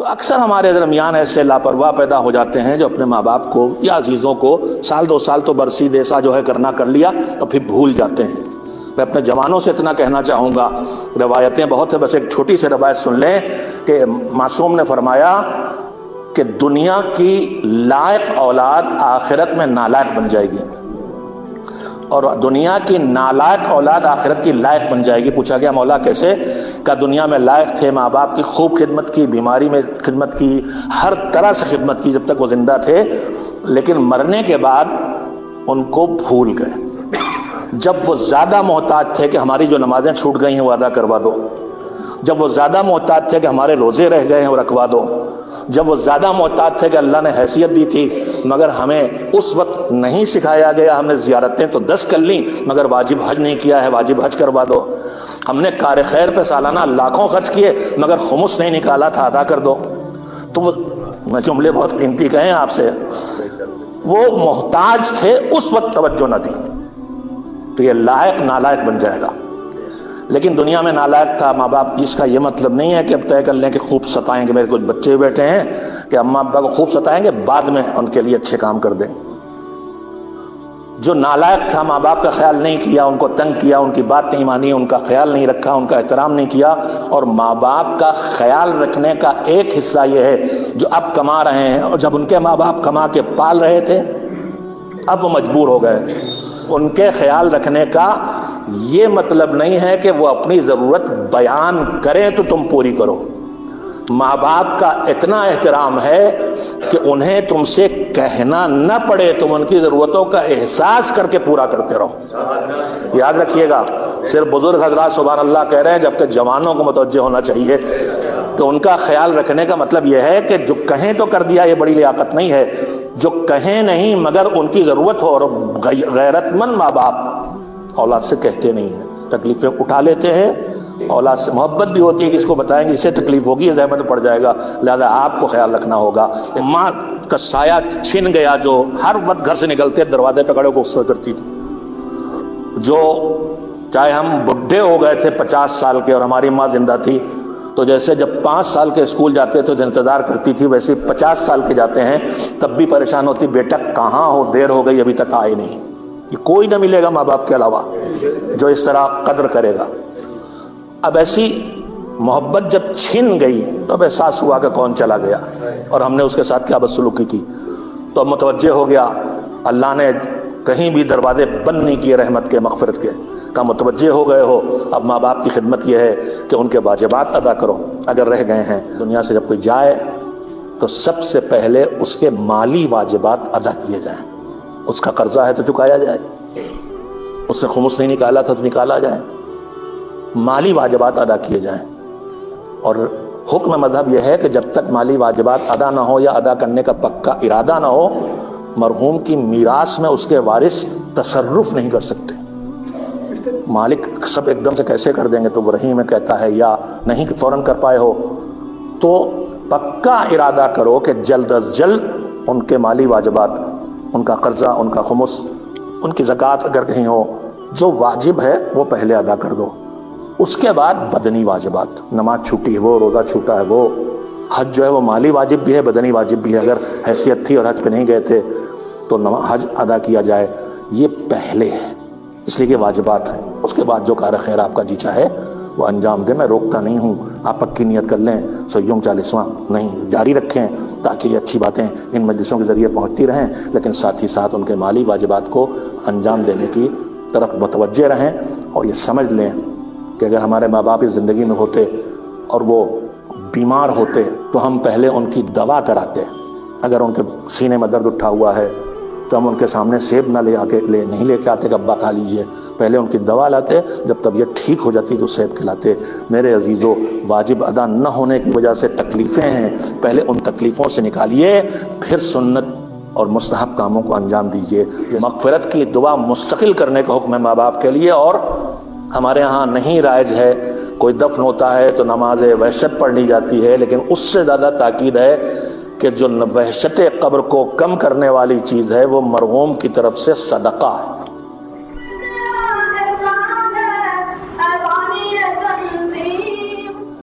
تو اکثر ہمارے درمیان ایسے لاپرواہ پیدا ہو جاتے ہیں جو اپنے ماں باپ کو یا عزیزوں کو سال دو سال تو برسی دیسا جو ہے کرنا کر لیا تو پھر بھول جاتے ہیں۔ میں اپنے جوانوں سے اتنا کہنا چاہوں گا، روایتیں بہت ہیں، بس ایک چھوٹی سی روایت سن لیں کہ معصوم نے فرمایا کہ دنیا کی لائق اولاد آخرت میں نالائق بن جائے گی، اور دنیا کی نالائق اولاد آخرت کی لائق بن جائے گی۔ پوچھا گیا مولا کیسے؟ کہ دنیا میں لائق تھے، ماں باپ کی خوب خدمت کی، بیماری میں خدمت کی، ہر طرح سے خدمت کی جب تک وہ زندہ تھے، لیکن مرنے کے بعد ان کو بھول گئے۔ جب وہ زیادہ محتاج تھے کہ ہماری جو نمازیں چھوٹ گئی ہیں وہ ادا کروا دو، جب وہ زیادہ محتاج تھے کہ ہمارے روزے رہ گئے ہیں وہ رکھوا دو، جب وہ زیادہ محتاج تھے کہ اللہ نے حیثیت دی تھی مگر ہمیں اس وقت نہیں سکھایا گیا، ہم نے زیارتیں تو 10 کر لیں مگر واجب حج نہیں کیا ہے، واجب حج کروا دو، ہم نے کار خیر پہ سالانہ لاکھوں خرچ کیے مگر خمس نہیں نکالا تھا، ادا کر دو۔ تو وہ میں جملے بہت قیمتی کہیں آپ سے، وہ محتاج تھے اس وقت توجہ نہ دی، تو یہ لائق نالائق بن جائے گا۔ لیکن دنیا میں نالائق تھا ماں باپ، اس کا یہ مطلب نہیں ہے کہ اب طے کر لیں کہ خوب ستائیں گے، میرے کچھ بچے بیٹھے ہیں کہ اماں ابا کو خوب ستائیں گے بعد میں ان کے لیے اچھے کام کر دیں۔ جو نالائق تھا، ماں باپ کا خیال نہیں کیا، ان کو تنگ کیا، ان کی بات نہیں مانی، ان کا خیال نہیں رکھا، ان کا احترام نہیں کیا، اور ماں باپ کا خیال رکھنے کا ایک حصہ یہ ہے جو اب کما رہے ہیں، اور جب ان کے ماں باپ کما کے پال رہے تھے اب وہ مجبور ہو گئے۔ ان کے خیال رکھنے کا یہ مطلب نہیں ہے کہ وہ اپنی ضرورت بیان کریں تو تم پوری کرو۔ ماں باپ کا اتنا احترام ہے کہ انہیں تم سے کہنا نہ پڑے، تم ان کی ضرورتوں کا احساس کر کے پورا کرتے رہو۔ یاد رکھیے گا، صرف بزرگ حضرات سبحان اللہ کہہ رہے ہیں، جبکہ جوانوں کو متوجہ ہونا چاہیے کہ ان کا خیال رکھنے کا مطلب یہ ہے کہ جو کہیں تو کر دیا، یہ بڑی لیاقت نہیں ہے، جو کہیں نہیں مگر ان کی ضرورت ہو۔ اور غیرت مند ماں باپ اولاد سے کہتے نہیں ہیں، تکلیفیں اٹھا لیتے ہیں، اولاد سے محبت بھی ہوتی ہے کہ اس کو بتائیں گے اس سے تکلیف ہوگی، یہ زحمت پڑ جائے گا، لہذا آپ کو خیال رکھنا ہوگا۔ ماں کا سایہ چھن گیا جو ہر وقت گھر سے نکلتے دروازے پہ کھڑے کو غصہ کرتی تھی، جو چاہے ہم بڈھے ہو گئے تھے 50 سال کے اور ہماری ماں زندہ تھی تو جیسے جب 5 سال کے اسکول جاتے تھے تو انتظار کرتی تھی، ویسے 50 سال کے جاتے ہیں تب بھی پریشان ہوتی، بیٹا کہاں ہو، دیر ہو گئی ابھی تک آئے نہیں۔ یہ کوئی نہ ملے گا ماں باپ کے علاوہ جو اس طرح قدر کرے گا۔ اب ایسی محبت جب چھن گئی تو اب احساس ہوا کہ کون چلا گیا اور ہم نے اس کے ساتھ کیا بدسلوکی کی، تو اب متوجہ ہو گیا۔ اللہ نے کہیں بھی دروازے بند نہیں کیے رحمت کے، مغفرت کے، کا متوجہ ہو گئے ہو۔ اب ماں باپ کی خدمت یہ ہے کہ ان کے واجبات ادا کرو، اگر رہ گئے ہیں۔ دنیا سے جب کوئی جائے تو سب سے پہلے اس کے مالی واجبات ادا کیے جائیں، اس کا قرضہ ہے تو چکایا جائے، اس نے خمس نہیں نکالا تھا تو نکالا جائے، مالی واجبات ادا کیے جائیں۔ اور حکم مذہب یہ ہے کہ جب تک مالی واجبات ادا نہ ہو یا ادا کرنے کا پکا ارادہ نہ ہو، مرحوم کی میراث میں اس کے وارث تصرف نہیں کر سکتے۔ مالک سب ایک دم سے کیسے کر دیں گے، تو وہ رحیم میں کہتا ہے یا نہیں فوراً کر پائے ہو تو پکا ارادہ کرو کہ جلد از جلد ان کے مالی واجبات، ان کا قرضہ، ان کا خمس، ان کی زکوٰۃ اگر کہیں ہو، جو واجب ہے وہ پہلے ادا کر دو۔ اس کے بعد بدنی واجبات، نماز چھوٹی ہے وہ، روزہ چھوٹا ہے وہ، حج جو ہے وہ مالی واجب بھی ہے بدنی واجب بھی ہے، اگر حیثیت تھی اور حج پہ نہیں گئے تھے تو حج ادا کیا جائے، یہ پہلے ہے، اس لیے کہ واجبات ہیں۔ اس کے بعد جو کار خیر آپ کا جی چاہے وہ انجام دیں، میں روکتا نہیں ہوں، آپ پکی نیت کر لیں، سیوم 40واں نہیں جاری رکھیں تاکہ یہ اچھی باتیں ان مجلسوں کے ذریعے پہنچتی رہیں، لیکن ساتھ ہی ساتھ ان کے مالی واجبات کو انجام دینے کی طرف متوجہ رہیں، اور یہ سمجھ لیں کہ اگر ہمارے ماں باپ اس زندگی میں ہوتے اور وہ بیمار ہوتے تو ہم پہلے ان کی دوا کراتے۔ اگر ان کے سینے میں درد اٹھا ہوا ہے تو ہم ان کے سامنے سیب نہ نہیں لے کے آتے کہ ابا کھا لیجئے، پہلے ان کی دوا لاتے، جب طبیعت ٹھیک ہو جاتی تو سیب کھلاتے۔ میرے عزیزو، واجب ادا نہ ہونے کی وجہ سے تکلیفیں ہیں، پہلے ان تکلیفوں سے نکالیے، پھر سنت اور مستحب کاموں کو انجام دیجیے۔ مغفرت کی دعا مستقل کرنے کا حکم ہے ماں باپ کے لیے، اور ہمارے ہاں نہیں رائج ہے، کوئی دفن ہوتا ہے تو نماز وحشت پڑھ لی جاتی ہے، لیکن اس سے زیادہ تاکید ہے کہ جو وحشت قبر کو کم کرنے والی چیز ہے وہ مرحوم کی طرف سے صدقہ ہے۔